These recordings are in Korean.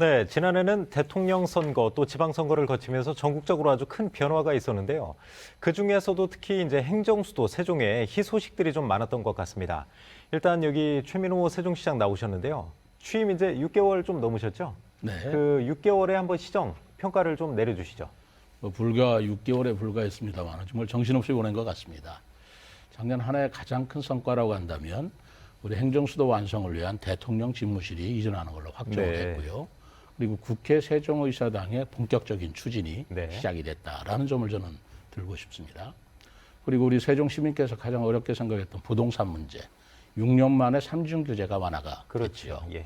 네, 지난해는 대통령 선거 또 지방선거를 거치면서 전국적으로 아주 큰 변화가 있었는데요. 그 중에서도 특히 이제 행정수도 세종에 희소식들이 좀 많았던 것 같습니다. 일단 여기 최민호 세종시장 나오셨는데요. 취임 이제 6개월 좀 넘으셨죠? 네. 그 6개월에 한번 시정 평가를 좀 내려주시죠. 불과 6개월에 불과했습니다만 정말 정신없이 보낸 것 같습니다. 작년 한 해 가장 큰 성과라고 한다면 우리 행정수도 완성을 위한 대통령 집무실이 이전하는 걸로 확정을 네. 했고요. 그리고 국회 세종의사당의 본격적인 추진이 네. 시작이 됐다라는 점을 저는 들고 싶습니다. 그리고 우리 세종 시민께서 가장 어렵게 생각했던 부동산 문제, 6년 만에 삼중 규제가 완화가 됐죠. 예.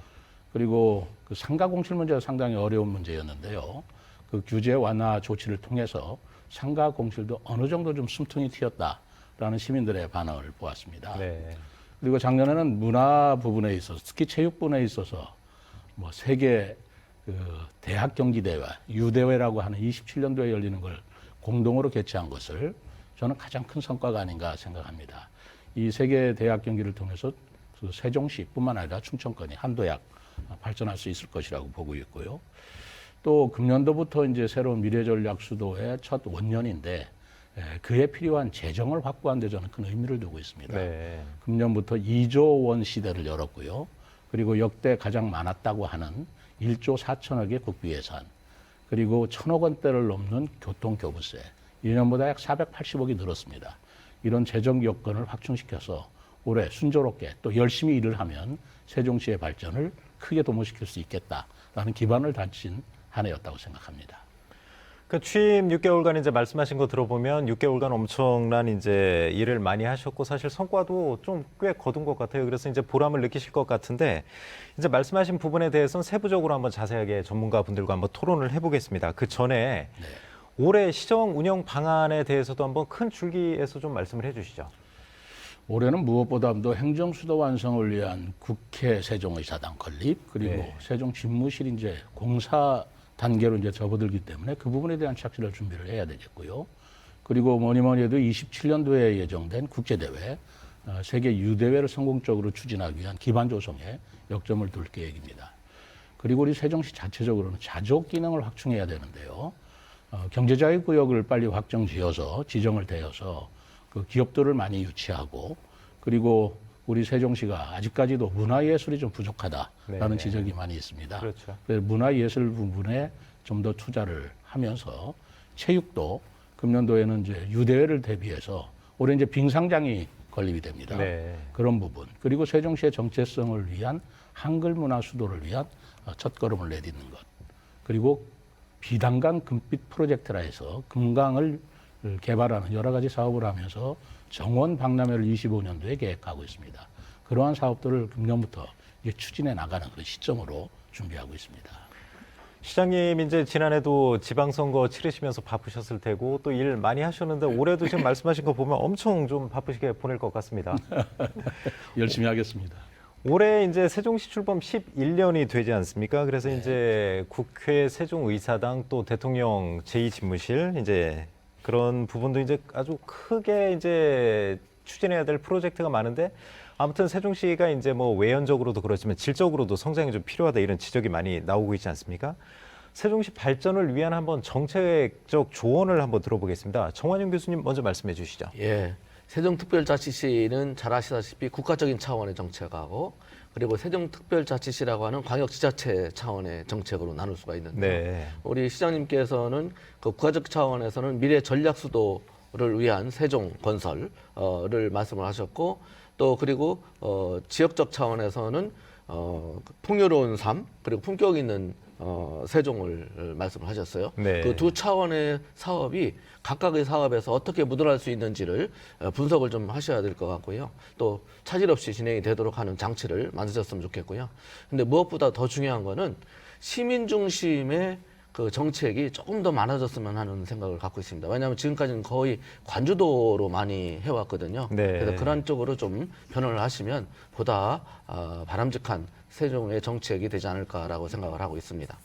그리고 그 상가 공실 문제가 상당히 어려운 문제였는데요. 그 규제 완화 조치를 통해서 상가 공실도 어느 정도 좀 숨통이 튀었다라는 시민들의 반응을 보았습니다. 네. 그리고 작년에는 문화 부분에 있어서 특히 체육 부분에 있어서 뭐 세계 그 대학 경기 대회, 유대회라고 하는 27년도에 열리는 걸 공동으로 개최한 것을 저는 가장 큰 성과가 아닌가 생각합니다. 이 세계 대학 경기를 통해서 그 세종시뿐만 아니라 충청권이 한도약 발전할 수 있을 것이라고 보고 있고요. 또 금년도부터 이제 새로운 미래전략 수도의 첫 원년인데 그에 필요한 재정을 확보한 데 저는 큰 의미를 두고 있습니다. 네. 금년부터 2조 원 시대를 열었고요. 그리고 역대 가장 많았다고 하는 1조 4천억의 국비 예산, 그리고 1,000억 원대를 넘는 교통교부세, 1년보다 약 480억이 늘었습니다. 이런 재정 여건을 확충시켜서 올해 순조롭게 또 열심히 일을 하면 세종시의 발전을 크게 도모시킬 수 있겠다라는 기반을 다진 한 해였다고 생각합니다. 그 취임 6개월간 이제 말씀하신 거 들어보면 6개월간 엄청난 이제 일을 많이 하셨고 사실 성과도 좀 꽤 거둔 것 같아요. 그래서 이제 보람을 느끼실 것 같은데 이제 말씀하신 부분에 대해서는 세부적으로 한번 자세하게 전문가분들과 한번 토론을 해보겠습니다. 그 전에 네. 올해 시정 운영 방안에 대해서도 한번 큰 줄기에서 좀 말씀을 해주시죠. 올해는 무엇보다도 행정수도 완성을 위한 국회 세종의사당 건립, 그리고 네. 세종 집무실 이제 공사 단계로 이제 접어들기 때문에 그 부분에 대한 착실할 준비를 해야 되겠고요. 그리고 뭐니 해도 27년도에 예정된 국제대회, 세계 유대회를 성공적으로 추진하기 위한 기반 조성에 역점을 둘 계획입니다. 그리고 우리 세종시 자체적으로는 자족 기능을 확충해야 되는데요. 경제자유구역을 빨리 확정지어서 지정을 대어서 그 기업들을 많이 유치하고, 그리고 우리 세종시가 아직까지도 문화예술이 좀 부족하다라는 네. 지적이 많이 있습니다. 그렇죠. 그래서 문화예술 부분에 좀 더 투자를 하면서 체육도 금년도에는 이제 유대회를 대비해서 올해 이제 빙상장이 건립이 됩니다. 네. 그런 부분, 그리고 세종시의 정체성을 위한 한글 문화 수도를 위한 첫걸음을 내딛는 것, 그리고 비단강 금빛 프로젝트라 해서 금강을 개발하는 여러 가지 사업을 하면서 정원 박람회를 25년도에 계획하고 있습니다. 그러한 사업들을 금년부터 이제 추진해 나가는 그런 시점으로 준비하고 있습니다. 시장님 이제 지난해도 지방선거 치르시면서 바쁘셨을 테고 또 일 많이 하셨는데 올해도 지금 말씀하신 거 보면 엄청 좀 바쁘시게 보낼 것 같습니다. 열심히 하겠습니다. 올해 이제 세종시 출범 11년이 되지 않습니까? 그래서 이제 국회 세종의사당 또 대통령 제2집무실 이제 그런 부분도 이제 아주 크게 이제 추진해야 될 프로젝트가 많은데 아무튼 세종시가 이제 뭐 외연적으로도 그렇지만 질적으로도 성장이 좀 필요하다 이런 지적이 많이 나오고 있지 않습니까? 세종시 발전을 위한 한번 정책적 조언을 한번 들어보겠습니다. 정환영 교수님 먼저 말씀해 주시죠. 예. 세종특별자치시는 잘 아시다시피 국가적인 차원의 정책하고 그리고 세종특별자치시라고 하는 광역지자체 차원의 정책으로 나눌 수가 있는데요. 네. 우리 시장님께서는 그 국가적 차원에서는 미래 전략 수도를 위한 세종 건설을 말씀을 하셨고 또 그리고 지역적 차원에서는 풍요로운 삶 그리고 품격 있는 세종을 말씀을 하셨어요. 네. 그 두 차원의 사업이 각각의 사업에서 어떻게 묻어날 수 있는지를 분석을 좀 하셔야 될 것 같고요. 또 차질 없이 진행이 되도록 하는 장치를 만드셨으면 좋겠고요. 근데 무엇보다 더 중요한 거는 시민 중심의 그 정책이 조금 더 많아졌으면 하는 생각을 갖고 있습니다. 왜냐하면 지금까지는 거의 관주도로 많이 해왔거든요. 네. 그래서 그런 쪽으로 좀 변화를 하시면 보다 바람직한 세종의 정책이 되지 않을까라고 생각을 하고 있습니다.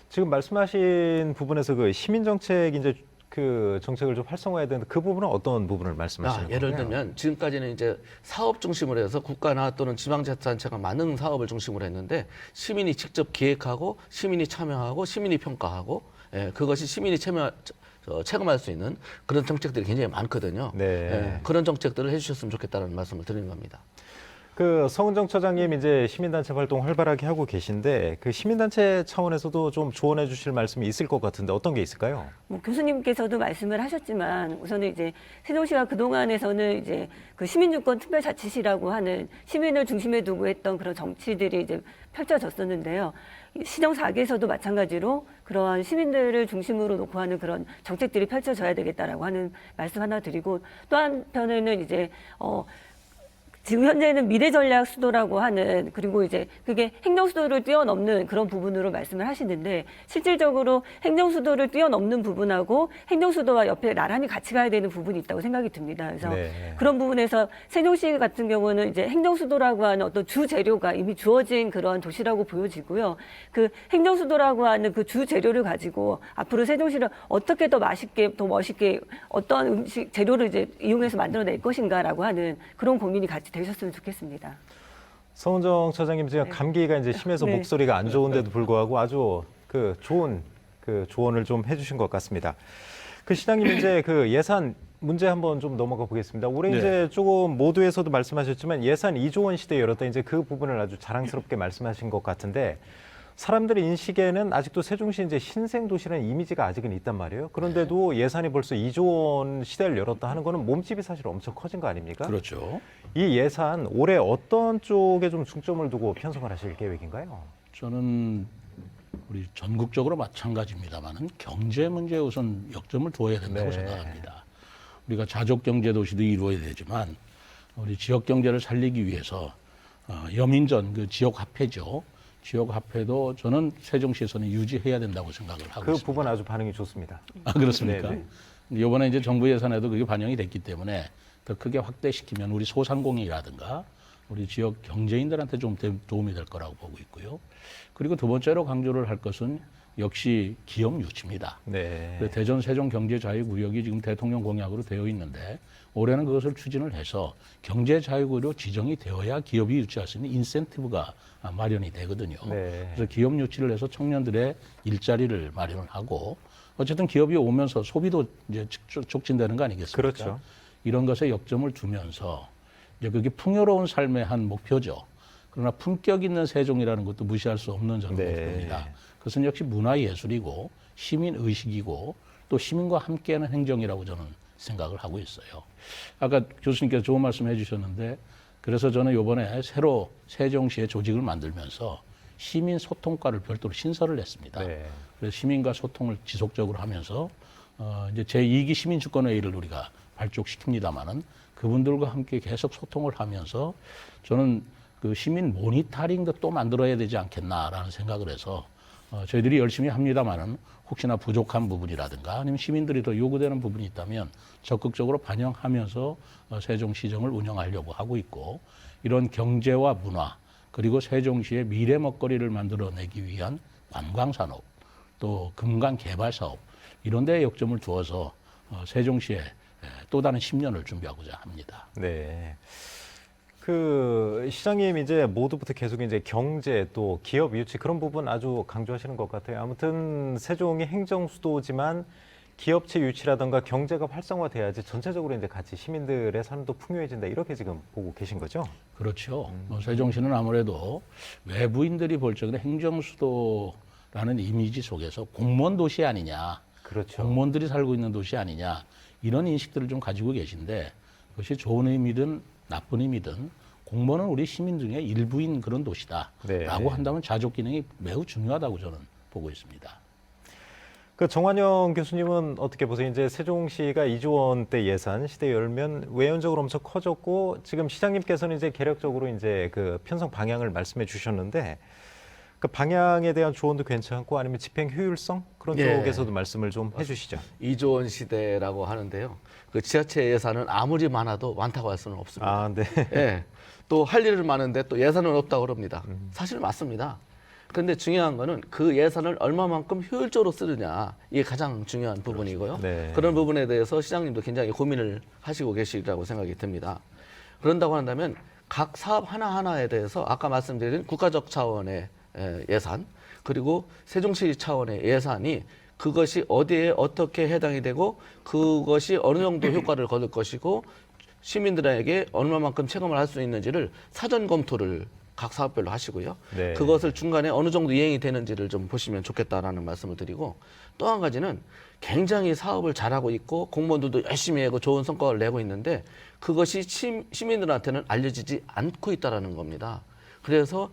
지금 말씀하신 부분에서 그 시민 정책 이제 그 정책을 좀 활성화해야 되는데 그 부분은 어떤 부분을 말씀하시는 거예요? 예를 들면 지금까지는 이제 사업 중심으로 해서 국가나 또는 지방자치단체가 많은 사업을 중심으로 했는데 시민이 직접 기획하고 시민이 참여하고 시민이 평가하고 그것이 시민이 체감할 수 있는 그런 정책들이 굉장히 많거든요. 네. 그런 정책들을 해주셨으면 좋겠다는 말씀을 드리는 겁니다. 그 성은정 처장님 이제 시민단체 활동 활발하게 하고 계신데 그 시민단체 차원에서도 좀 조언해 주실 말씀이 있을 것 같은데 어떤 게 있을까요? 뭐 교수님께서도 말씀을 하셨지만 우선은 이제 세종시가 그동안에서는 이제 그 시민주권 특별자치시라고 하는 시민을 중심에 두고 했던 그런 정치들이 이제 펼쳐졌었는데요. 시정 4기에서도 마찬가지로 그러한 시민들을 중심으로 놓고 하는 그런 정책들이 펼쳐져야 되겠다라고 하는 말씀 하나 드리고 또 한편에는 이제 지금 현재는 미래 전략 수도라고 하는 그리고 이제 그게 행정 수도를 뛰어넘는 그런 부분으로 말씀을 하시는데 실질적으로 행정 수도를 뛰어넘는 부분하고 행정 수도와 옆에 나란히 같이 가야 되는 부분이 있다고 생각이 듭니다. 그래서 네. 그런 부분에서 세종시 같은 경우는 이제 행정 수도라고 하는 어떤 주 재료가 이미 주어진 그런 도시라고 보여지고요. 그 행정 수도라고 하는 그 주 재료를 가지고 앞으로 세종시를 어떻게 더 맛있게 더 멋있게 어떤 음식 재료를 이제 이용해서 만들어낼 것인가라고 하는 그런 고민이 같이 되셨으면 좋겠습니다. 성은정 처장님 지금 네. 감기가 이제 심해서 네. 목소리가 안 좋은데도 불구하고 아주 그 좋은 그 조언을 좀 해주신 것 같습니다. 그 시장님 이제 그 예산 문제 한번 좀 넘어가 보겠습니다. 올해 네. 이제 조금 모두에서도 말씀하셨지만 예산 2조 원 시대에 열었다 이제 그 부분을 아주 자랑스럽게 말씀하신 것 같은데 사람들의 인식에는 아직도 세종시 이제 신생 도시라는 이미지가 아직은 있단 말이에요. 그런데도 예산이 벌써 2조 원 시대를 열었다 하는 거는 몸집이 사실 엄청 커진 거 아닙니까? 그렇죠. 이 예산 올해 어떤 쪽에 좀 중점을 두고 편성을 하실 계획인가요? 저는 우리 전국적으로 마찬가지입니다만은 경제 문제에 우선 역점을 두어야 된다고 네. 생각합니다. 우리가 자족 경제 도시도 이루어야 되지만 우리 지역 경제를 살리기 위해서 여민전 그 지역 화폐죠. 지역 화폐도 저는 세종시에서는 유지해야 된다고 생각을 하고 그 있습니다. 부분 아주 반응이 좋습니다. 아, 그렇습니까? 네, 이번에 이제 정부 예산에도 그게 반영이 됐기 때문에 더 크게 확대시키면 우리 소상공인이라든가 우리 지역 경제인들한테 좀 도움이 될 거라고 보고 있고요. 그리고 두 번째로 강조를 할 것은 역시 기업 유치입니다. 네. 그 대전 세종 경제자유구역이 지금 대통령 공약으로 되어 있는데 올해는 그것을 추진을 해서 경제자유구역으로 지정이 되어야 기업이 유치할 수 있는 인센티브가 마련이 되거든요. 네. 그래서 기업 유치를 해서 청년들의 일자리를 마련을 하고 어쨌든 기업이 오면서 소비도 이제 촉진되는 거 아니겠습니까? 그렇죠. 이런 것에 역점을 두면서 이제 그게 풍요로운 삶의 한 목표죠. 그러나 품격 있는 세종이라는 것도 무시할 수 없는 저는 네. 목표입니다. 그것은 역시 문화예술이고 시민의식이고 또 시민과 함께하는 행정이라고 저는 생각을 하고 있어요. 아까 교수님께서 좋은 말씀 해주셨는데 그래서 저는 이번에 새로 세종시의 조직을 만들면서 시민 소통과를 별도로 신설을 했습니다. 네. 그래서 시민과 소통을 지속적으로 하면서 이제 제2기 시민주권회의를 우리가 발족시킵니다마는 그분들과 함께 계속 소통을 하면서 저는 그 시민 모니터링도 또 만들어야 되지 않겠나라는 생각을 해서 저희들이 열심히 합니다마는 혹시나 부족한 부분이라든가 아니면 시민들이 더 요구되는 부분이 있다면 적극적으로 반영하면서 세종시정을 운영하려고 하고 있고 이런 경제와 문화 그리고 세종시의 미래 먹거리를 만들어내기 위한 관광산업 또 금강개발사업 이런 데에 역점을 두어서 세종시에 또 다른 10년을 준비하고자 합니다. 네. 그 시장님 이제 모두부터 계속 이제 경제 또 기업 유치 그런 부분 아주 강조하시는 것 같아요. 아무튼 세종이 행정 수도지만 기업체 유치라든가 경제가 활성화돼야지 전체적으로 이제 같이 시민들의 삶도 풍요해진다 이렇게 지금 보고 계신 거죠? 그렇죠. 세종시는 아무래도 외부인들이 볼 적에 행정 수도라는 이미지 속에서 공무원 도시 아니냐, 그렇죠. 공무원들이 살고 있는 도시 아니냐 이런 인식들을 좀 가지고 계신데 그것이 좋은 의미든 나쁜 의미든 공무원은 우리 시민 중에 일부인 그런 도시다라고 네. 한다면 자족 기능이 매우 중요하다고 저는 보고 있습니다. 그 정환영 교수님은 어떻게 보세요? 이제 세종시가 2조 원대 예산 시대 열면 외연적으로 엄청 커졌고 지금 시장님께서는 이제 개략적으로 이제 그 편성 방향을 말씀해 주셨는데 그 방향에 대한 조언도 괜찮고 아니면 집행 효율성 그런 예. 쪽에서도 말씀을 좀 해주시죠. 2조 원 시대라고 하는데요. 그 지자체 예산은 아무리 많아도 많다고 할 수는 없습니다. 아, 네. 예. 또 할 일은 많은데 또 예산은 없다고 그럽니다. 사실 맞습니다. 그런데 중요한 거는 그 예산을 얼마만큼 효율적으로 쓰느냐 이게 가장 중요한 부분이고요. 네. 그런 부분에 대해서 시장님도 굉장히 고민을 하시고 계시리라고 생각이 듭니다. 그런다고 한다면 각 사업 하나하나에 대해서 아까 말씀드린 국가적 차원의 예산 그리고 세종시 차원의 예산이 그것이 어디에 어떻게 해당이 되고 그것이 어느 정도 효과를 거둘 것이고 시민들에게 얼마만큼 체감을 할 수 있는지를 사전 검토를 각 사업별로 하시고요. 네. 그것을 중간에 어느 정도 이행이 되는지를 좀 보시면 좋겠다라는 말씀을 드리고 또 한 가지는 굉장히 사업을 잘하고 있고 공무원들도 열심히 하고 좋은 성과를 내고 있는데 그것이 시민들한테는 알려지지 않고 있다라는 겁니다. 그래서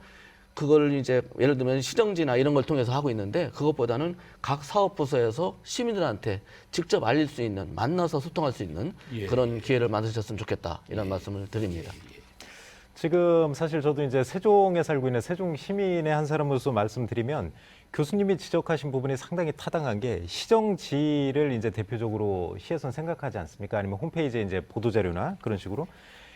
그걸 이제 예를 들면 시정지나 이런 걸 통해서 하고 있는데 그것보다는 각 사업 부서에서 시민들한테 직접 알릴 수 있는 만나서 소통할 수 있는 예. 그런 기회를 만드셨으면 좋겠다 이런 말씀을 드립니다. 지금 사실 저도 이제 세종에 살고 있는 세종 시민의 한 사람으로서 말씀드리면 교수님이 지적하신 부분이 상당히 타당한 게 시정지를 이제 대표적으로 시에서는 생각하지 않습니까? 아니면 홈페이지에 이제 보도자료나 그런 식으로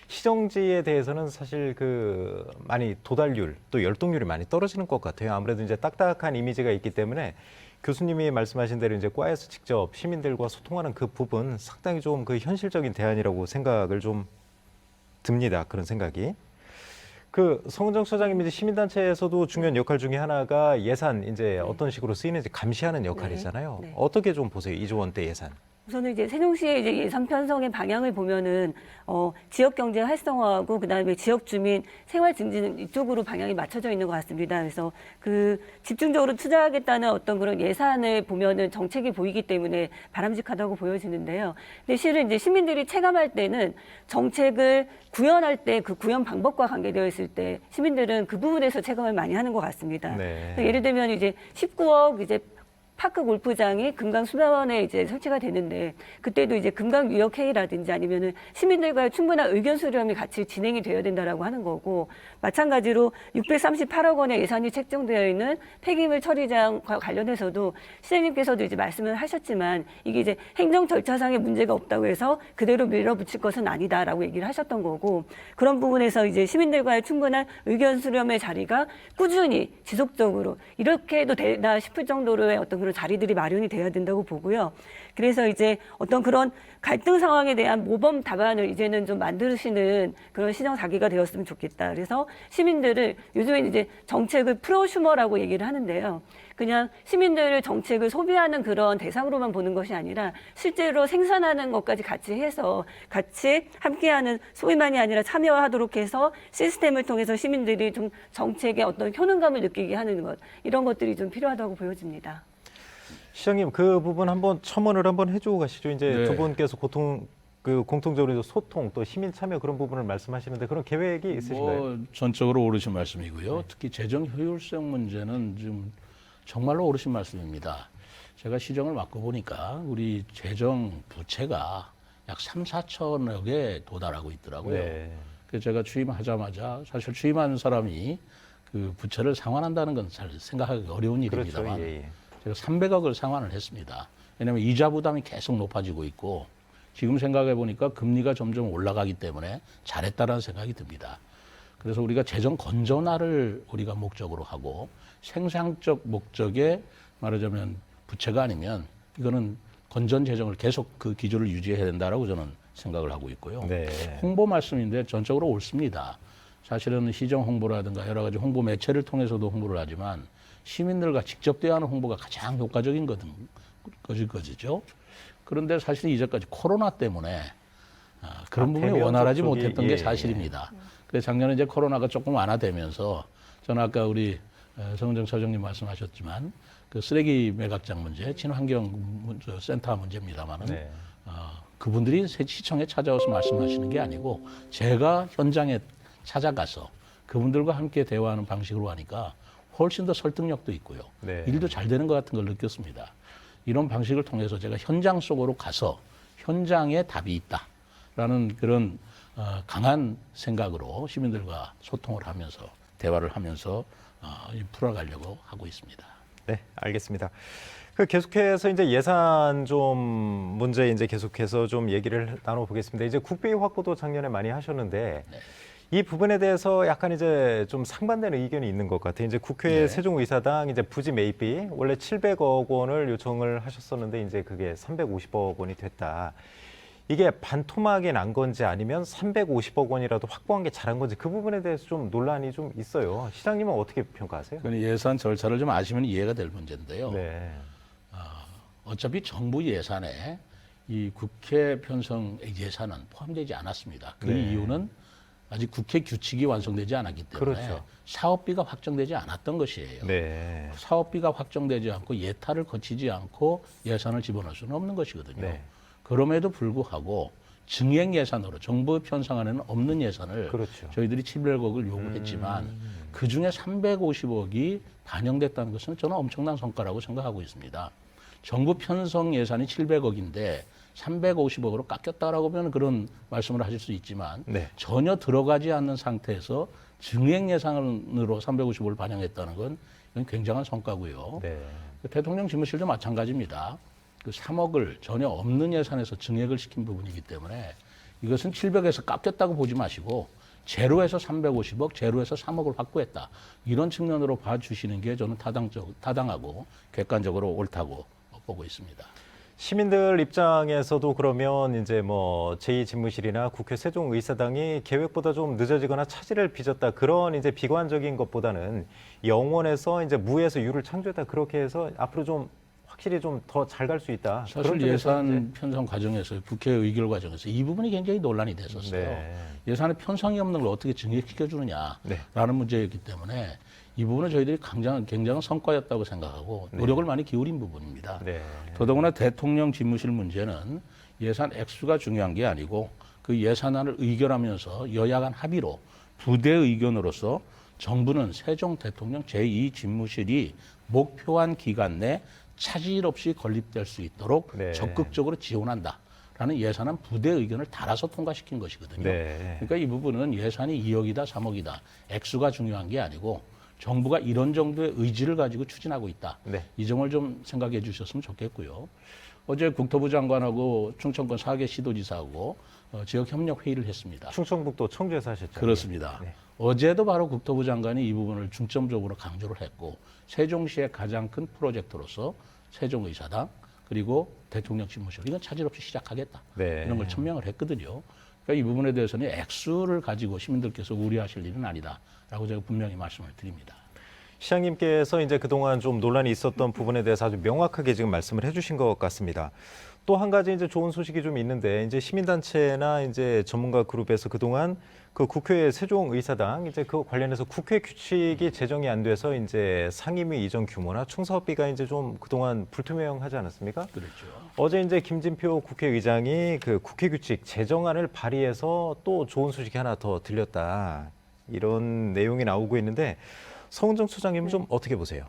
시정지에 대해서는 사실 그 많이 도달률 또 열동률이 많이 떨어지는 것 같아요. 아무래도 이제 딱딱한 이미지가 있기 때문에 교수님이 말씀하신 대로 이제 과에서 직접 시민들과 소통하는 그 부분 상당히 좀 그 현실적인 대안이라고 생각을 좀 듭니다. 그런 생각이. 그 성은정 소장님 이제 시민단체에서도 중요한 역할 중에 하나가 예산 이제 어떤 식으로 쓰이는지 감시하는 역할이잖아요. 네. 어떻게 좀 보세요? 2조 원대 예산. 우선은 이제 세종시의 이제 예산 편성의 방향을 보면은 지역 경제 활성화하고 그다음에 지역 주민 생활 증진 이쪽으로 방향이 맞춰져 있는 것 같습니다. 그래서 그 집중적으로 투자하겠다는 어떤 그런 예산을 보면은 정책이 보이기 때문에 바람직하다고 보여지는데요. 근데 실은 이제 시민들이 체감할 때는 정책을 구현할 때 그 구현 방법과 관계되어 있을 때 시민들은 그 부분에서 체감을 많이 하는 것 같습니다. 네. 예를 들면 이제 19억 이제 파크 골프장이 금강수변에 이제 설치가 되는데 그때도 이제 금강유역회의라든지 아니면은 시민들과의 충분한 의견 수렴이 같이 진행이 되어야 된다라고 하는 거고 마찬가지로 638억 원의 예산이 책정되어 있는 폐기물 처리장과 관련해서도 시장님께서도 이제 말씀을 하셨지만 이게 이제 행정 절차상의 문제가 없다고 해서 그대로 밀어붙일 것은 아니다라고 얘기를 하셨던 거고 그런 부분에서 이제 시민들과의 충분한 의견 수렴의 자리가 꾸준히 지속적으로 이렇게 해도 되나 싶을 정도로의 어떤 그런 자리들이 마련이 돼야 된다고 보고요. 그래서 이제 어떤 그런 갈등 상황에 대한 모범 답안을 이제는 좀 만드시는 그런 시정 자기가 되었으면 좋겠다. 그래서 시민들을 요즘에 이제 정책을 프로슈머라고 얘기를 하는데요. 그냥 시민들을 정책을 소비하는 그런 대상으로만 보는 것이 아니라 실제로 생산하는 것까지 같이 해서 같이 함께하는 소비만이 아니라 참여하도록 해서 시스템을 통해서 시민들이 좀 정책의 어떤 효능감을 느끼게 하는 것 이런 것들이 좀 필요하다고 보여집니다. 시장님 그 부분 한번 첨언을 한번 해주고 가시죠. 이제 네. 두 분께서 공통적으로 소통 또 시민 참여 그런 부분을 말씀하시는데 그런 계획이 있으신가요? 전적으로 옳으신 말씀이고요. 특히 재정 효율성 문제는 좀 정말로 옳으신 말씀입니다. 제가 시정을 맡고 보니까 우리 재정 부채가 약 3, 4천억에 도달하고 있더라고요. 네. 그래서 제가 취임하자마자 사실 취임한 사람이 그 부채를 상환한다는 건 잘 생각하기 어려운 일입니다만 그렇죠. 예, 예. 제가 300억을 상환을 했습니다. 왜냐하면 이자 부담이 계속 높아지고 있고 지금 생각해 보니까 금리가 점점 올라가기 때문에 잘했다라는 생각이 듭니다. 그래서 우리가 재정 건전화를 우리가 목적으로 하고 생산적 목적에 말하자면 부채가 아니면 이거는 건전 재정을 계속 그 기조를 유지해야 된다라고 저는 생각을 하고 있고요. 네. 홍보 말씀인데 전적으로 옳습니다. 사실은 시정 홍보라든가 여러 가지 홍보 매체를 통해서도 홍보를 하지만 시민들과 직접 대화하는 홍보가 가장 효과적인 것이죠. 그런데 사실 이제까지 코로나 때문에 그런 부분이 대면 원활하지 접촉이, 못했던 게 사실입니다. 그래서 작년에 이제 코로나가 조금 완화되면서 저는 아까 우리 성은정 소장님 말씀하셨지만 그 쓰레기 매각장 문제, 친환경 센터 문제입니다만은 네. 그분들이 시청에 찾아와서 말씀하시는 게 아니고 제가 현장에 찾아가서 그분들과 함께 대화하는 방식으로 하니까 훨씬 더 설득력도 있고요. 네. 일도 잘 되는 것 같은 걸 느꼈습니다. 이런 방식을 통해서 제가 현장 속으로 가서 현장에 답이 있다라는 그런 강한 생각으로 시민들과 소통을 하면서 대화를 하면서 풀어가려고 하고 있습니다. 네, 알겠습니다. 그 계속해서 이제 예산 좀 문제 이제 계속해서 좀 얘기를 나눠보겠습니다. 이제 국비 확보도 작년에 많이 하셨는데 이 부분에 대해서 약간 이제 좀 상반되는 의견이 있는 것 같아요. 이제 국회 네. 세종의사당 이제 부지 매입비 원래 700억 원을 요청을 하셨었는데 이제 그게 350억 원이 됐다. 이게 반토막이 난 건지 아니면 350억 원이라도 확보한 게 잘한 건지 그 부분에 대해서 좀 논란이 좀 있어요. 시장님은 어떻게 평가하세요? 그 예산 절차를 좀 아시면 이해가 될 문제인데요. 네. 어차피 정부 예산에 이 국회 편성 예산은 포함되지 않았습니다. 그 네. 이유는 아직 국회 규칙이 완성되지 않았기 때문에 그렇죠. 사업비가 확정되지 않았던 것이에요. 네. 사업비가 확정되지 않고 예타를 거치지 않고 예산을 집어넣을 수는 없는 것이거든요. 네. 그럼에도 불구하고 증액 예산으로 정부 편성안에는 없는 예산을 그렇죠. 저희들이 700억을 요구했지만 그중에 350억이 반영됐다는 것은 저는 엄청난 성과라고 생각하고 있습니다. 정부 편성 예산이 700억인데 350억으로 깎였다라고 하면 그런 말씀을 하실 수 있지만 네. 전혀 들어가지 않는 상태에서 증액 예산으로 350억을 반영했다는 건 이건 굉장한 성과고요. 네. 대통령 집무실도 마찬가지입니다. 그 3억을 전혀 없는 예산에서 증액을 시킨 부분이기 때문에 이것은 700에서 깎였다고 보지 마시고 제로에서 350억, 제로에서 3억을 확보했다. 이런 측면으로 봐주시는 게 저는 타당하고 객관적으로 옳다고 보고 있습니다. 시민들 입장에서도 그러면 이제 뭐 제2집무실이나 국회 세종의사당이 계획보다 좀 늦어지거나 차질을 빚었다 그런 이제 비관적인 것보다는 영원에서 이제 무에서 유를 창조했다 그렇게 해서 앞으로 좀 확실히 좀 더 잘 갈 수 있다. 사실 그런 쪽에서 예산 편성 과정에서 국회 의결 과정에서 이 부분이 굉장히 논란이 됐었어요. 네. 예산에 편성이 없는 걸 어떻게 증액시켜 주느냐라는 문제였기 때문에 이 부분은 저희들이 굉장한 성과였다고 생각하고 노력을 많이 기울인 부분입니다. 네. 더더구나 대통령 집무실 문제는 예산 액수가 중요한 게 아니고 그 예산안을 의결하면서 여야 간 합의로 부대 의견으로서 정부는 세종 대통령 제2집무실이 목표한 기간 내 차질 없이 건립될 수 있도록 네. 적극적으로 지원한다라는 예산안 부대 의견을 달아서 통과시킨 것이거든요. 네. 그러니까 이 부분은 예산이 2억이다, 3억이다 액수가 중요한 게 아니고 정부가 이런 정도의 의지를 가지고 추진하고 있다. 네. 이 점을 좀 생각해 주셨으면 좋겠고요. 어제 국토부 장관하고 충청권 4개 시도지사하고 지역 협력 회의를 했습니다. 충청북도 청주에서 하셨죠. 그렇습니다. 네. 어제도 바로 국토부 장관이 이 부분을 중점적으로 강조를 했고 세종시의 가장 큰 프로젝트로서 세종의사당 그리고 대통령 집무실 이건 차질 없이 시작하겠다. 네. 이런 걸 천명을 했거든요. 그러니까 이 부분에 대해서는 액수를 가지고 시민들께서 우려하실 일은 아니다라고 제가 분명히 말씀을 드립니다. 시장님께서 이제 그동안 좀 논란이 있었던 부분에 대해서 아주 명확하게 지금 말씀을 해주신 것 같습니다. 또 한 가지 이제 좋은 소식이 좀 있는데 이제 시민단체나 이제 전문가 그룹에서 그동안 그 국회 세종의사당 이제 그 관련해서 국회 규칙이 제정이 안 돼서 이제 상임위 이전 규모나 총사업비가 이제 좀 그동안 불투명하지 않았습니까? 그렇죠. 어제 이제 김진표 국회의장이 그 국회 규칙 제정안을 발의해서 또 좋은 소식이 하나 더 들렸다. 이런 내용이 나오고 있는데 성은정 소장님은 좀 어떻게 보세요?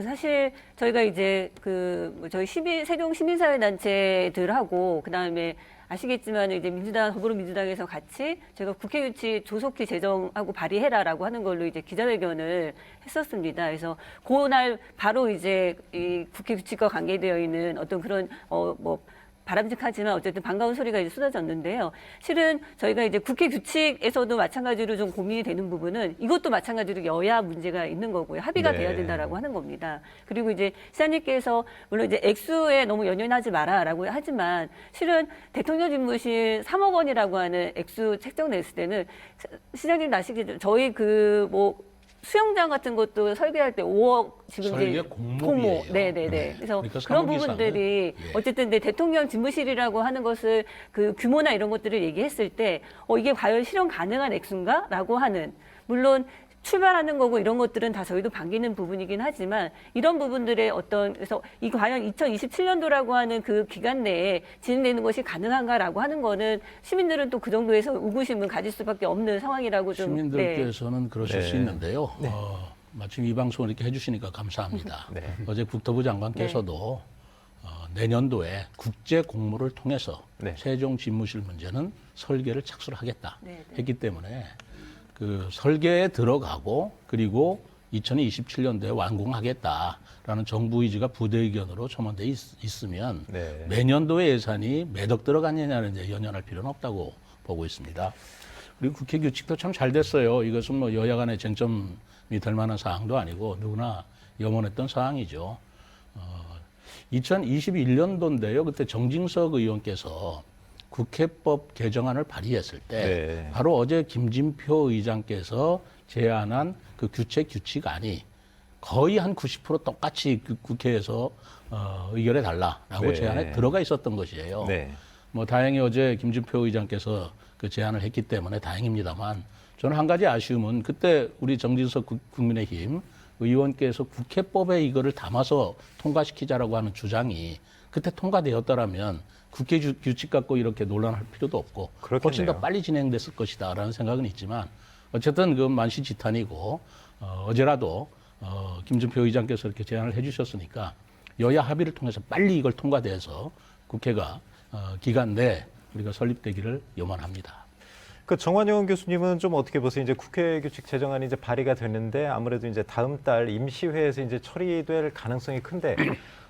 사실 저희가 이제 저희 세종 시민사회단체들하고 그다음에 아시겠지만 이제 민주당 더불어민주당에서 같이 제가 국회 규칙 조속히 제정하고 발의해라라고 하는 걸로 이제 기자회견을 했었습니다. 그래서 그날 바로 이제 이 국회 규칙과 관계되어 있는 어떤 그런 바람직하지만 어쨌든 반가운 소리가 이제 쏟아졌는데요. 실은 저희가 이제 국회 규칙에서도 마찬가지로 좀 고민이 되는 부분은 이것도 마찬가지로 여야 문제가 있는 거고요. 합의가 네. 돼야 된다라고 하는 겁니다. 그리고 이제 시장님께서 물론 이제 액수에 너무 연연하지 마라라고 하지만 실은 대통령 집무실 3억 원이라고 하는 액수 책정냈을 때는 시장님 아시겠죠? 저희 수영장 같은 것도 설계할 때 5억 지금 설계 이제 공모비예요. 네네네. 네. 그래서 그러니까 그런 3억 이상은, 부분들이 예. 어쨌든 대통령 집무실이라고 하는 것을 그 규모나 이런 것들을 얘기했을 때 이게 과연 실현 가능한 액수인가라고 하는 물론 출발하는 거고 이런 것들은 다 저희도 반기는 부분이긴 하지만 이런 부분들의 그래서 이 과연 2027년도라고 하는 그 기간 내에 진행되는 것이 가능한가라고 하는 거는 시민들은 또 그 정도에서 의구심을 가질 수밖에 없는 상황이라고 좀 시민들께서는 그러실 네. 수 있는데요. 마침 이 방송을 이렇게 해주시니까 감사합니다. 네. 어제 국토부 장관께서도 내년도에 국제 공모를 통해서 네. 세종 집무실 문제는 설계를 착수를 하겠다 네, 네. 했기 때문에 그 설계에 들어가고 그리고 2027년도에 완공하겠다라는 정부 의지가 부대 의견으로 첨언돼 있으면 네. 매년도의 예산이 매덕 들어갔느냐는 이제 연연할 필요는 없다고 보고 있습니다. 그리고 국회 규칙도 참 잘 됐어요. 이것은 뭐 여야 간의 쟁점이 될 만한 사항도 아니고 누구나 염원했던 사항이죠. 2021년도인데요. 그때 정진석 의원께서 국회법 개정안을 발의했을 때 네. 바로 어제 김진표 의장께서 제안한 그 규칙안이 거의 한 90% 똑같이 그 국회에서 의결해 달라라고 네. 제안에 들어가 있었던 것이에요. 네. 뭐 다행히 어제 김진표 의장께서 그 제안을 했기 때문에 다행입니다만 저는 한 가지 아쉬움은 그때 우리 정진석 국민의힘 의원께서 국회법에 이거를 담아서 통과시키자라고 하는 주장이 그때 통과되었더라면 국회 규칙 갖고 이렇게 논란할 필요도 없고 그렇겠네요. 훨씬 더 빨리 진행됐을 것이다라는 생각은 있지만 어쨌든 그건 만시지탄이고 어제라도 김진표 의장께서 이렇게 제안을 해주셨으니까 여야 합의를 통해서 빨리 이걸 통과돼서 국회가 기간 내에 우리가 설립되기를 염원합니다. 그 정환영 교수님은 좀 어떻게 보세요? 이제 국회 규칙 제정안이 이제 발의가 됐는데 아무래도 이제 다음 달 임시회에서 이제 처리될 가능성이 큰데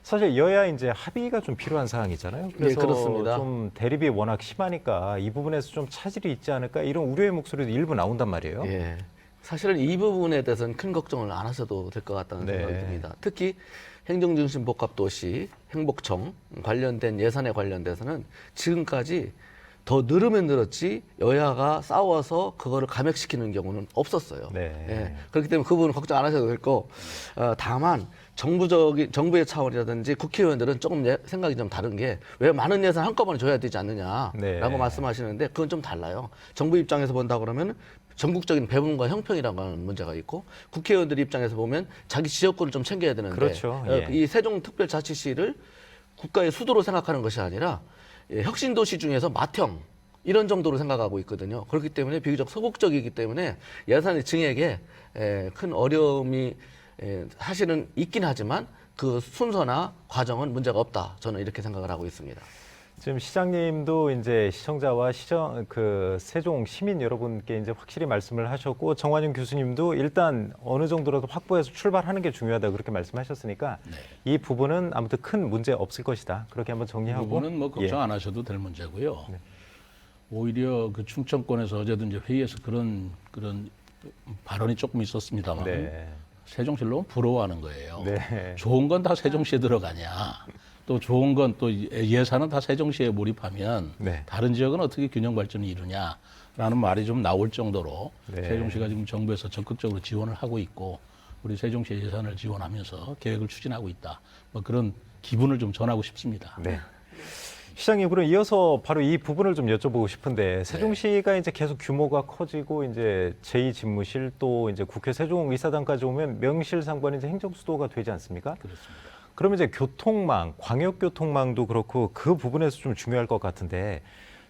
사실 여야 이제 합의가 좀 필요한 사항이잖아요. 그래서 그렇습니다. 좀 대립이 워낙 심하니까 이 부분에서 좀 차질이 있지 않을까 이런 우려의 목소리도 일부 나온단 말이에요. 예. 사실은 이 부분에 대해서는 큰 걱정을 안 하셔도 될 것 같다는 네. 생각이 듭니다. 특히 행정중심 복합도시 행복청 관련된 예산에 관련돼서는 지금까지 더 늘으면 늘었지 여야가 싸워서 그거를 감액시키는 경우는 없었어요. 네. 예. 그렇기 때문에 그 부분은 걱정 안 하셔도 될 거. 다만 정부의 차원이라든지 국회의원들은 조금 생각이 좀 다른 게 왜 많은 예산 한꺼번에 줘야 되지 않느냐라고 네. 말씀하시는데 그건 좀 달라요. 정부 입장에서 본다 그러면 전국적인 배분과 형평이라고 하는 문제가 있고 국회의원들 입장에서 보면 자기 지역구를 좀 챙겨야 되는데 그렇죠. 예. 이 세종특별자치시를 국가의 수도로 생각하는 것이 아니라 혁신도시 중에서 맏형 이런 정도로 생각하고 있거든요. 그렇기 때문에 비교적 소극적이기 때문에 예산의 증액에 큰 어려움이 사실은 있긴 하지만 그 순서나 과정은 문제가 없다. 저는 이렇게 생각을 하고 있습니다. 지금 시장님도 이제 시청자와 세종 시민 여러분께 이제 확실히 말씀을 하셨고 정환영 교수님도 일단 어느 정도라도 확보해서 출발하는 게 중요하다 그렇게 말씀하셨으니까 이 부분은 아무튼 큰 문제 없을 것이다. 그렇게 한번 이 정리하고. 부분은 뭐 걱정 예. 안 하셔도 될 문제고요. 네. 오히려 그 충청권에서 어제도 이제 회의에서 그런 발언이 조금 있었습니다만 네. 세종시로 부러워하는 거예요. 네. 좋은 건 다 세종시에 들어가냐. 또 좋은 건 또 예산은 다 세종시에 몰입하면 네. 다른 지역은 어떻게 균형 발전을 이루냐라는 말이 좀 나올 정도로 네. 세종시가 지금 정부에서 적극적으로 지원을 하고 있고 우리 세종시 예산을 지원하면서 계획을 추진하고 있다. 뭐 그런 기분을 좀 전하고 싶습니다. 네. 시장님, 그럼 이어서 바로 이 부분을 좀 여쭤보고 싶은데 세종시가 이제 계속 규모가 커지고 이제 제2집무실 또 이제 국회 세종의사당까지 오면 명실상부한 이제 행정수도가 되지 않습니까? 그렇습니다. 그러면 이제 교통망, 광역교통망도 그렇고 그 부분에서 좀 중요할 것 같은데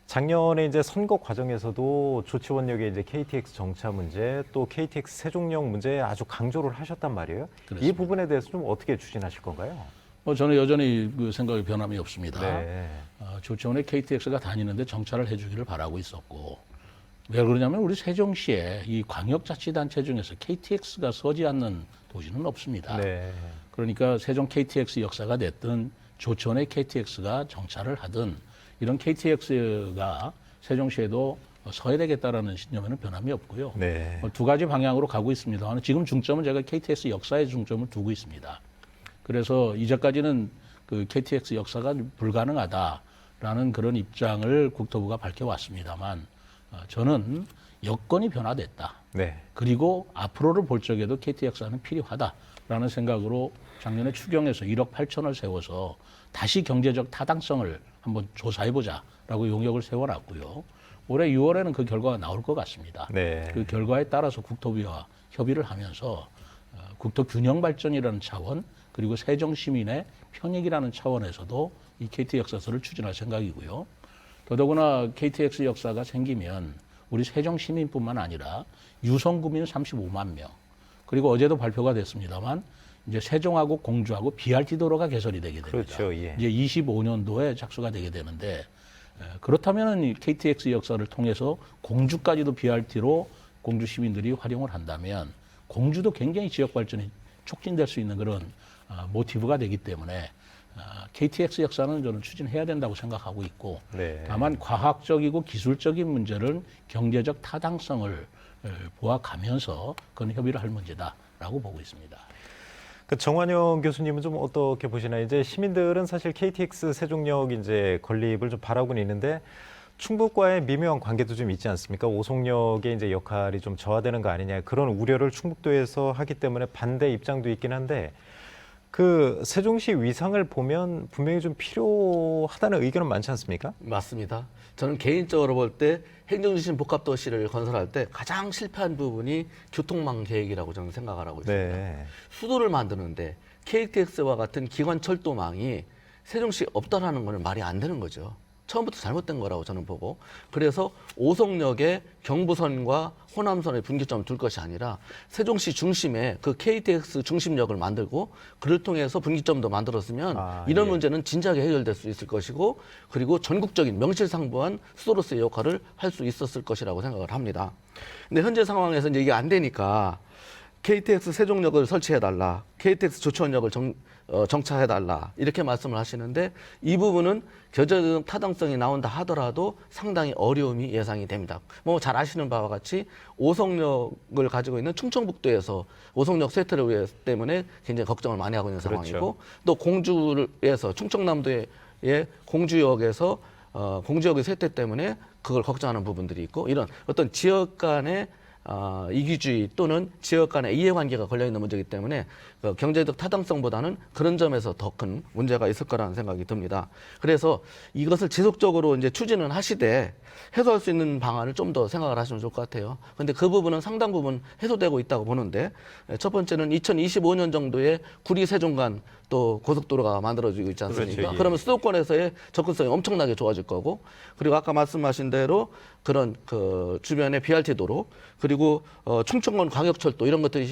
작년에 이제 선거 과정에서도 조치원역의 이제 KTX 정차 문제 또 KTX 세종역 문제에 아주 강조를 하셨단 말이에요. 그렇습니다. 이 부분에 대해서 좀 어떻게 추진하실 건가요? 뭐 저는 여전히 그 생각에 변함이 없습니다. 네. 조치원에 KTX가 다니는데 정차를 해주기를 바라고 있었고 왜 그러냐면 우리 세종시에 이 광역자치단체 중에서 KTX가 서지 않는 도시는 없습니다. 네. 그러니까 세종 KTX 역사가 됐든 조천의 KTX가 정차를 하든 이런 KTX가 세종시에도 서야 되겠다라는 신념에는 변함이 없고요. 네. 두 가지 방향으로 가고 있습니다. 지금 중점은 제가 KTX 역사에 중점을 두고 있습니다. 그래서 이제까지는 그 KTX 역사가 불가능하다라는 그런 입장을 국토부가 밝혀왔습니다만 저는 여건이 변화됐다. 네. 그리고 앞으로를 볼 적에도 KTX는 필요하다라는 생각으로 작년에 추경에서 1억 8천을 세워서 다시 경제적 타당성을 한번 조사해보자라고 용역을 세워놨고요. 올해 6월에는 그 결과가 나올 것 같습니다. 네. 그 결과에 따라서 국토부와 협의를 하면서 국토 균형 발전이라는 차원 그리고 세종 시민의 편익이라는 차원에서도 이 KT 역사서를 추진할 생각이고요. 더더구나 KTX 역사가 생기면 우리 세종 시민뿐만 아니라 유성구민 35만 명 그리고 어제도 발표가 됐습니다만 이제 세종하고 공주하고 BRT 도로가 개설이 되게 됩니다. 그렇죠. 예. 이제 25년도에 착수가 되게 되는데 그렇다면 이 KTX 역사를 통해서 공주까지도 BRT로 공주 시민들이 활용을 한다면 공주도 굉장히 지역 발전이 촉진될 수 있는 그런 모티브가 되기 때문에 KTX 역사는 저는 추진해야 된다고 생각하고 있고 네. 다만 과학적이고 기술적인 문제는 경제적 타당성을 보아가면서 그건 협의를 할 문제다라고 보고 있습니다. 그 정환영 교수님은 좀 어떻게 보시나요? 이제 시민들은 사실 KTX 세종역 이제 건립을 좀 바라고는 있는데 충북과의 미묘한 관계도 좀 있지 않습니까? 오송역의 이제 역할이 좀 저하되는 거 아니냐 그런 우려를 충북도에서 하기 때문에 반대 입장도 있긴 한데 그 세종시 위상을 보면 분명히 좀 필요하다는 의견은 많지 않습니까? 맞습니다. 저는 개인적으로 볼 때 행정중심 복합도시를 건설할 때 가장 실패한 부분이 교통망 계획이라고 저는 생각을 하고 있습니다. 네. 수도를 만드는데 KTX와 같은 기관철도망이 세종시 없다라는 건 말이 안 되는 거죠. 처음부터 잘못된 거라고 저는 보고 그래서 오송역에 경부선과 호남선의 분기점을 둘 것이 아니라 세종시 중심에 그 KTX 중심역을 만들고 그를 통해서 분기점도 만들었으면 이런 문제는 진작에 해결될 수 있을 것이고 그리고 전국적인 명실상부한 수도로서의 역할을 할 수 있었을 것이라고 생각을 합니다. 근데 현재 상황에서 이제 이게 안 되니까 KTX 세종역을 설치해달라, KTX 조치원역을 정차해달라 이렇게 말씀을 하시는데 이 부분은 경제적 타당성이 나온다 하더라도 상당히 어려움이 예상이 됩니다. 뭐 잘 아시는 바와 같이 오송역을 가지고 있는 충청북도에서 오송역 쇠퇴를 때문에 굉장히 걱정을 많이 하고 있는 그렇죠. 상황이고 또 공주에서 충청남도의 공주역에서 공주역의 쇠퇴 때문에 그걸 걱정하는 부분들이 있고 이런 어떤 지역 간의 이기주의 또는 지역 간의 이해관계가 걸려있는 문제이기 때문에 경제적 타당성보다는 그런 점에서 더 큰 문제가 있을 거라는 생각이 듭니다. 그래서 이것을 지속적으로 이제 추진은 하시되 해소할 수 있는 방안을 좀 더 생각을 하시면 좋을 것 같아요. 근데 그 부분은 상당 부분 해소되고 있다고 보는데 첫 번째는 2025년 정도에 구리 세종 간 또 고속도로가 만들어지고 있지 않습니까? 그렇죠, 예. 그러면 수도권에서의 접근성이 엄청나게 좋아질 거고 그리고 아까 말씀하신 대로 그런 그 주변의 BRT 도로 그리고 충청권 광역철도 이런 것들이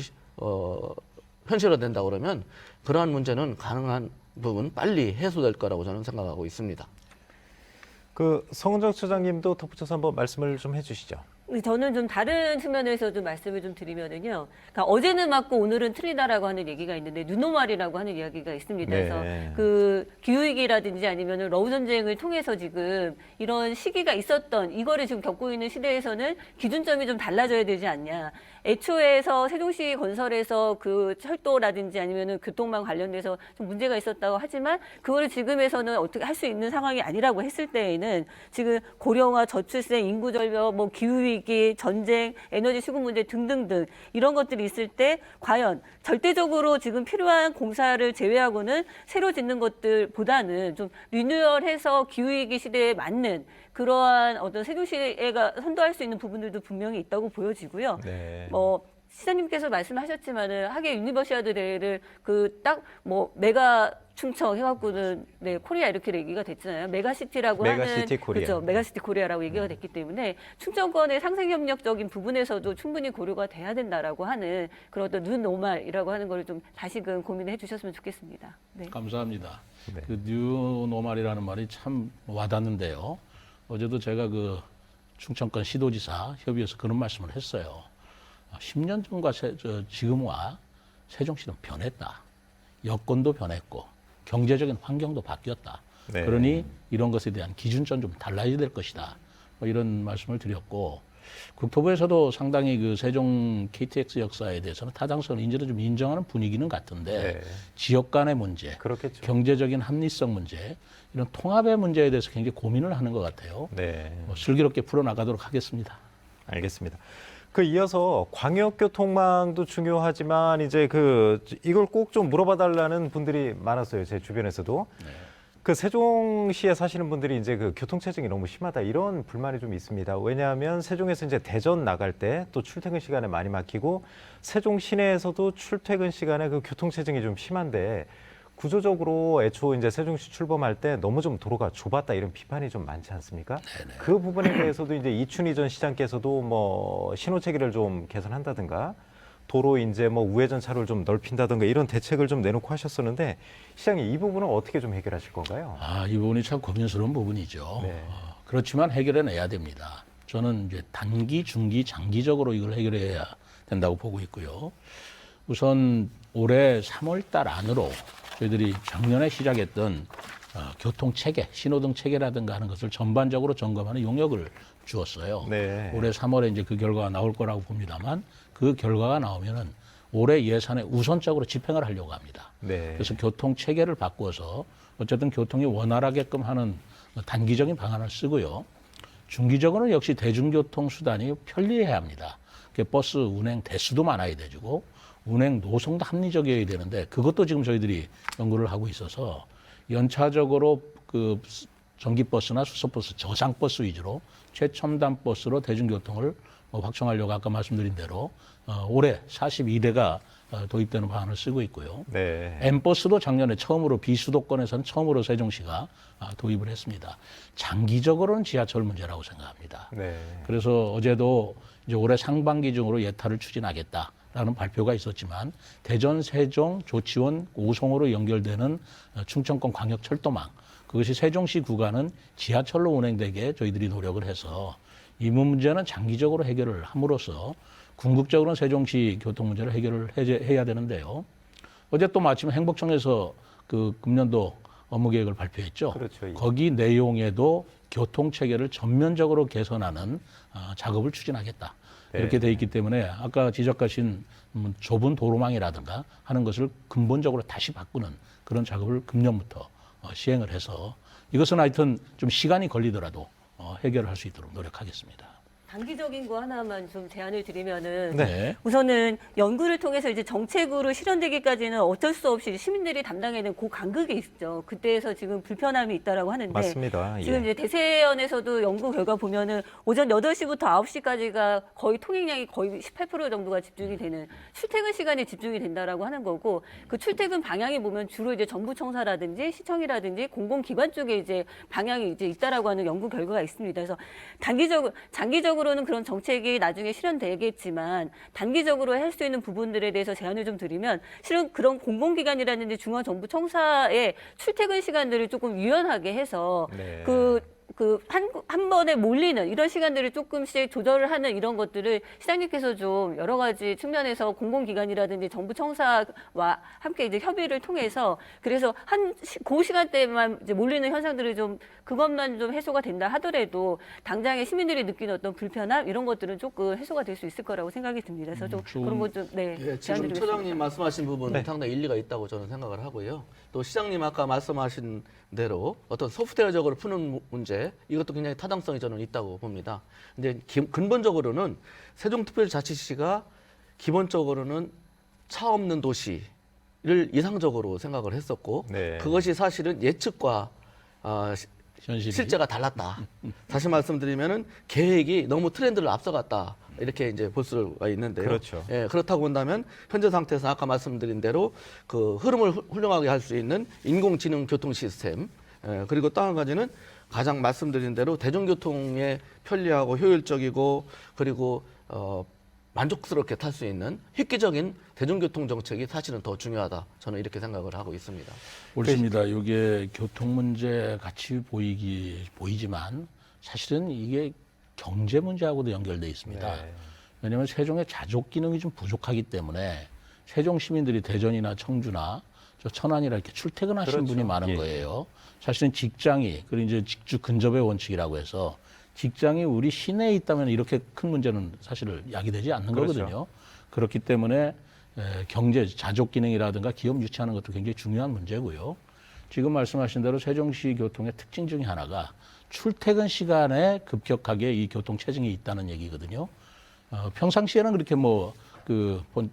현실화된다 그러면 그러한 문제는 가능한 부분 빨리 해소될 거라고 저는 생각하고 있습니다. 그 성은정 처장님도 덧붙여서 한번 말씀을 좀 해주시죠. 저는 좀 다른 측면에서 좀 말씀을 좀 드리면은요. 그러니까 어제는 맞고 오늘은 틀리다라고 하는 얘기가 있는데 눈노말이라고 하는 이야기가 있습니다. 네. 그래서 그 기후위기라든지 아니면은 러우 전쟁을 통해서 지금 이런 시기가 있었던 이거를 지금 겪고 있는 시대에서는 기준점이 좀 달라져야 되지 않냐. 애초에서 세종시 건설에서 그 철도라든지 아니면은 교통망 관련돼서 좀 문제가 있었다고 하지만 그거를 지금에서는 어떻게 할 수 있는 상황이 아니라고 했을 때에는 지금 고령화, 저출생, 인구 절벽, 뭐 기후 위기, 전쟁, 에너지 수급 문제 등등등 이런 것들이 있을 때 과연 절대적으로 지금 필요한 공사를 제외하고는 새로 짓는 것들보다는 좀 리뉴얼해서 기후 위기 시대에 맞는 그러한 어떤 세종시가 선도할 수 있는 부분들도 분명히 있다고 보여지고요. 네. 뭐 시장님께서 말씀하셨지만은 하계 유니버시아드 대회를 그 딱 뭐 메가 충청 해갖고는 네 코리아 이렇게 얘기가 됐잖아요. 메가시티라고 메가시티 하는 코리아. 그렇죠. 메가시티 코리아라고 얘기가 됐기 때문에 충청권의 상생 협력적인 부분에서도 충분히 고려가 돼야 된다라고 하는 그런 어떤 눈노말이라고 하는 걸 좀 다시금 고민해 주셨으면 좋겠습니다. 네. 감사합니다. 네. 그 뉴노말이라는 말이 참 와닿는데요. 어제도 제가 그 충청권 시도지사 협의회에서 그런 말씀을 했어요. 10년 전과 지금과 세종시는 변했다. 여건도 변했고 경제적인 환경도 바뀌었다. 네. 그러니 이런 것에 대한 기준점 좀 달라야 될 것이다. 뭐 이런 말씀을 드렸고 국토부에서도 상당히 그 세종 KTX 역사에 대해서는 타당성을 이제는 좀 인정하는 분위기는 같은데 네. 지역 간의 문제, 그렇겠죠. 경제적인 합리성 문제, 이런 통합의 문제에 대해서 굉장히 고민을 하는 것 같아요. 네. 슬기롭게 풀어나가도록 하겠습니다. 알겠습니다. 그 이어서 광역교통망도 중요하지만 이제 그 이걸 꼭 좀 물어봐 달라는 분들이 많았어요. 제 주변에서도. 그 세종시에 사시는 분들이 이제 그 교통체증이 너무 심하다 이런 불만이 좀 있습니다. 왜냐하면 세종에서 이제 대전 나갈 때 또 출퇴근 시간에 많이 막히고 세종 시내에서도 출퇴근 시간에 그 교통체증이 좀 심한데 구조적으로 애초 이제 세종시 출범할 때 너무 좀 도로가 좁았다 이런 비판이 좀 많지 않습니까? 네네. 그 부분에 대해서도 이제 이춘희 전 시장께서도 뭐 신호체계를 좀 개선한다든가 도로 이제 뭐 우회전 차로를 좀 넓힌다든가 이런 대책을 좀 내놓고 하셨었는데 시장님 이 부분은 어떻게 좀 해결하실 건가요? 이 부분이 참 고민스러운 부분이죠. 네. 그렇지만 해결해내야 됩니다. 저는 이제 단기, 중기, 장기적으로 이걸 해결해야 된다고 보고 있고요. 우선 올해 3월 달 안으로 저희들이 작년에 시작했던 교통 체계, 신호등 체계라든가 하는 것을 전반적으로 점검하는 용역을 주었어요. 네. 올해 3월에 이제 그 결과가 나올 거라고 봅니다만 그 결과가 나오면은 올해 예산에 우선적으로 집행을 하려고 합니다. 네. 그래서 교통 체계를 바꾸어서 어쨌든 교통이 원활하게끔 하는 단기적인 방안을 쓰고요. 중기적으로는 역시 대중교통 수단이 편리해야 합니다. 버스 운행 대수도 많아야 되고 운행 노선도 합리적이어야 되는데 그것도 지금 저희들이 연구를 하고 있어서 연차적으로 그 전기버스나 수소버스, 저상버스 위주로 최첨단 버스로 대중교통을 확충하려고 아까 말씀드린 대로 올해 42대가 도입되는 방안을 쓰고 있고요. 네. M버스도 작년에 처음으로 비수도권에서는 처음으로 세종시가 도입을 했습니다. 장기적으로는 지하철 문제라고 생각합니다. 네. 그래서 어제도 이제 올해 상반기 중으로 예타를 추진하겠다라는 발표가 있었지만 대전, 세종, 조치원, 오송으로 연결되는 충청권 광역철도망 그것이 세종시 구간은 지하철로 운행되게 저희들이 노력을 해서 이 문제는 장기적으로 해결을 함으로써 궁극적으로는 세종시 교통 문제를 해결을 해야 되는데요. 어제 또 마침 행복청에서 그 금년도 업무 계획을 발표했죠. 그렇죠. 거기 내용에도 교통 체계를 전면적으로 개선하는 작업을 추진하겠다. 네. 이렇게 돼 있기 때문에 아까 지적하신 좁은 도로망이라든가 하는 것을 근본적으로 다시 바꾸는 그런 작업을 금년부터 시행을 해서 이것은 하여튼 좀 시간이 걸리더라도 해결할 수 있도록 노력하겠습니다. 단기적인 거 하나만 좀 제안을 드리면은 네. 우선은 연구를 통해서 이제 정책으로 실현되기까지는 어쩔 수 없이 시민들이 담당해야 되는 그 간극이 있죠. 그때에서 지금 불편함이 있다라고 하는데 맞습니다. 지금 예. 이제 대세연에서도 연구 결과 보면은 오전 8시부터 9시까지가 거의 통행량이 거의 18% 정도가 집중이 되는 출퇴근 시간에 집중이 된다라고 하는 거고 그 출퇴근 방향이 보면 주로 이제 정부청사라든지 시청이라든지 공공기관 쪽에 이제 방향이 이제 있다라고 하는 연구 결과가 있습니다. 그래서 장기적으로는 그런 정책이 나중에 실현되겠지만 단기적으로 할 수 있는 부분들에 대해서 제안을 좀 드리면 실은 그런 공공기관이라든지 중앙정부청사의 출퇴근 시간들을 조금 유연하게 해서 네. 한 번에 몰리는 이런 시간들을 조금씩 조절을 하는 이런 것들을 시장님께서 좀 여러 가지 측면에서 공공기관이라든지 정부청사와 함께 이제 협의를 통해서 그래서 그 시간대만 이제 몰리는 현상들을 좀 그것만 좀 해소가 된다 하더라도 당장에 시민들이 느끼는 어떤 불편함 이런 것들은 조금 해소가 될 수 있을 거라고 생각이 듭니다. 그래서 좀 그런 것 좀 예, 지금 제안드리겠습니다. 처장님 말씀하신 부분은 네. 상당히 일리가 있다고 저는 생각을 하고요. 또 시장님 아까 말씀하신 대로 어떤 소프트웨어적으로 푸는 문제 이것도 굉장히 타당성이 저는 있다고 봅니다. 근데 근본적으로는 세종특별자치시가 기본적으로는 차 없는 도시를 이상적으로 생각을 했었고 네. 그것이 사실은 예측과 현실이. 실제가 달랐다. 다시 말씀드리면은 계획이 너무 트렌드를 앞서갔다. 이렇게 이제 볼 수가 있는데요. 그렇죠. 예, 그렇다고 본다면 현재 상태에서 아까 말씀드린 대로 그 흐름을 훌륭하게 할 수 있는 인공지능 교통 시스템, 그리고 또 한 가지는 가장 말씀드린 대로 대중교통에 편리하고 효율적이고 그리고 만족스럽게 탈 수 있는 획기적인 대중교통 정책이 사실은 더 중요하다. 저는 이렇게 생각을 하고 있습니다. 옳습니다. 이게 교통 문제 같이 보이지만 사실은 이게 경제 문제하고도 연결돼 있습니다. 네. 왜냐하면 세종의 자족 기능이 좀 부족하기 때문에 세종 시민들이 대전이나 청주나 저 천안이라 이렇게 출퇴근하시는 그렇죠. 분이 많은 예. 거예요. 사실은 직장이 그리고 이제 직주 근접의 원칙이라고 해서 직장이 우리 시내에 있다면 이렇게 큰 문제는 사실 야기되지 않는 그렇죠. 거거든요. 그렇기 때문에 경제, 자족 기능이라든가 기업 유치하는 것도 굉장히 중요한 문제고요. 지금 말씀하신 대로 세종시 교통의 특징 중에 하나가 출퇴근 시간에 급격하게 이 교통 체증이 있다는 얘기거든요. 평상시에는 그렇게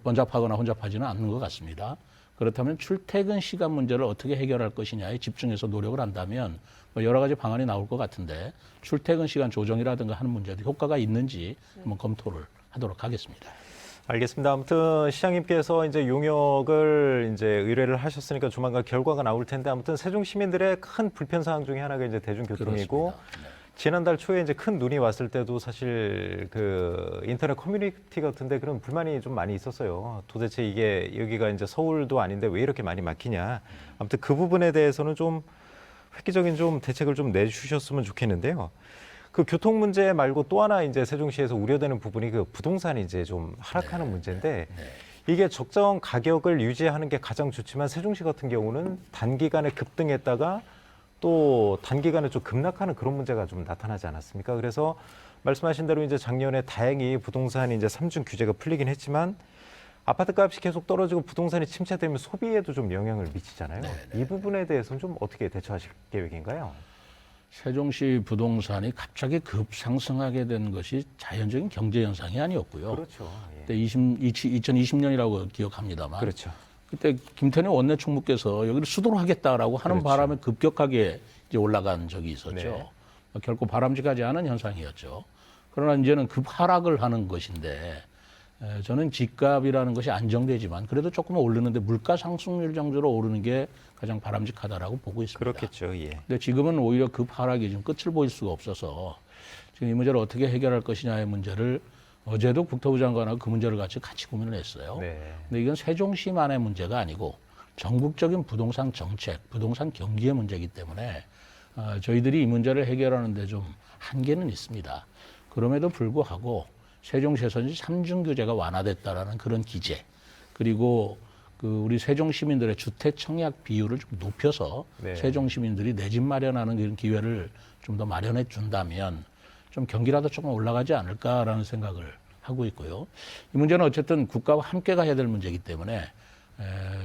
번잡하거나 혼잡하지는 않는 것 같습니다. 그렇다면 출퇴근 시간 문제를 어떻게 해결할 것이냐에 집중해서 노력을 한다면 여러 가지 방안이 나올 것 같은데 출퇴근 시간 조정이라든가 하는 문제도 효과가 있는지 한번 검토를 하도록 하겠습니다. 알겠습니다. 아무튼 시장님께서 이제 용역을 이제 의뢰를 하셨으니까 조만간 결과가 나올 텐데 아무튼 세종 시민들의 큰 불편 사항 중에 하나가 이제 대중교통이고 그렇습니다. 네. 지난달 초에 이제 큰 눈이 왔을 때도 사실 그 인터넷 커뮤니티 같은데 그런 불만이 좀 많이 있었어요. 도대체 이게 여기가 이제 서울도 아닌데 왜 이렇게 많이 막히냐. 아무튼 그 부분에 대해서는 좀 획기적인 좀 대책을 좀 내주셨으면 좋겠는데요. 그 교통 문제 말고 또 하나 이제 세종시에서 우려되는 부분이 그 부동산이 이제 좀 하락하는 문제인데 이게 적정 가격을 유지하는 게 가장 좋지만 세종시 같은 경우는 단기간에 급등했다가 또 단기간에 좀 급락하는 그런 문제가 좀 나타나지 않았습니까? 그래서 말씀하신 대로 이제 작년에 다행히 부동산 이제 3중 규제가 풀리긴 했지만 아파트 값이 계속 떨어지고 부동산이 침체되면 소비에도 좀 영향을 미치잖아요. 이 부분에 대해서는 좀 어떻게 대처하실 계획인가요? 세종시 부동산이 갑자기 급상승하게 된 것이 자연적인 경제 현상이 아니었고요. 그렇죠. 예. 그때 2020년이라고 기억합니다만 그렇죠. 그때 김태년 원내 총무께서 여기를 수도로 하겠다라고 하는 그렇죠. 바람에 급격하게 이제 올라간 적이 있었죠. 네. 결코 바람직하지 않은 현상이었죠. 그러나 이제는 급 하락을 하는 것인데 저는 집값이라는 것이 안정되지만 그래도 조금 오르는데 물가 상승률 정도로 오르는 게 가장 바람직하다라고 보고 있습니다. 그렇겠죠. 예. 근데 지금은 오히려 급 하락이 좀 끝을 보일 수가 없어서 지금 이 문제를 어떻게 해결할 것이냐의 문제를 어제도 국토부 장관하고 그 문제를 같이 고민을 했어요. 네. 근데 이건 세종시만의 문제가 아니고 전국적인 부동산 정책, 부동산 경기의 문제이기 때문에 저희들이 이 문제를 해결하는 데 좀 한계는 있습니다. 그럼에도 불구하고 세종시에서는 3중 규제가 완화됐다라는 그런 기재, 그리고 우리 세종 시민들의 주택 청약 비율을 좀 높여서 네. 세종 시민들이 내 집 마련하는 그런 기회를 좀 더 마련해 준다면 좀 경기라도 조금 올라가지 않을까라는 생각을 하고 있고요. 이 문제는 어쨌든 국가와 함께 가야 될 문제이기 때문에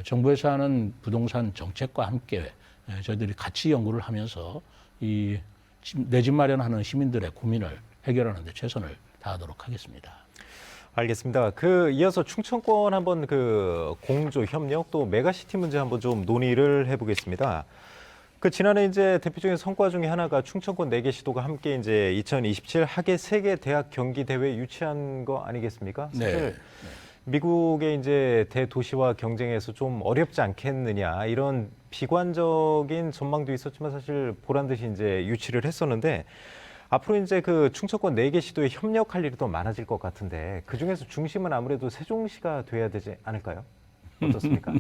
정부에서 하는 부동산 정책과 함께 저희들이 같이 연구를 하면서 이 내 집 마련하는 시민들의 고민을 해결하는 데 최선을 다하도록 하겠습니다. 알겠습니다. 이어서 충청권 한번 공조 협력 또 메가시티 문제 한번 좀 논의를 해보겠습니다. 지난해 이제 대표적인 성과 중에 하나가 충청권 4개 시도가 함께 이제 2027 하계 세계 대학 경기 대회 유치한 거 아니겠습니까? 사실 미국의 이제 대도시와 경쟁에서 좀 어렵지 않겠느냐 이런 비관적인 전망도 있었지만 사실 보란 듯이 이제 유치를 했었는데 앞으로 이제 충청권 4개 시도에 협력할 일이 더 많아질 것 같은데 그중에서 중심은 아무래도 세종시가 돼야 되지 않을까요? 어떻습니까?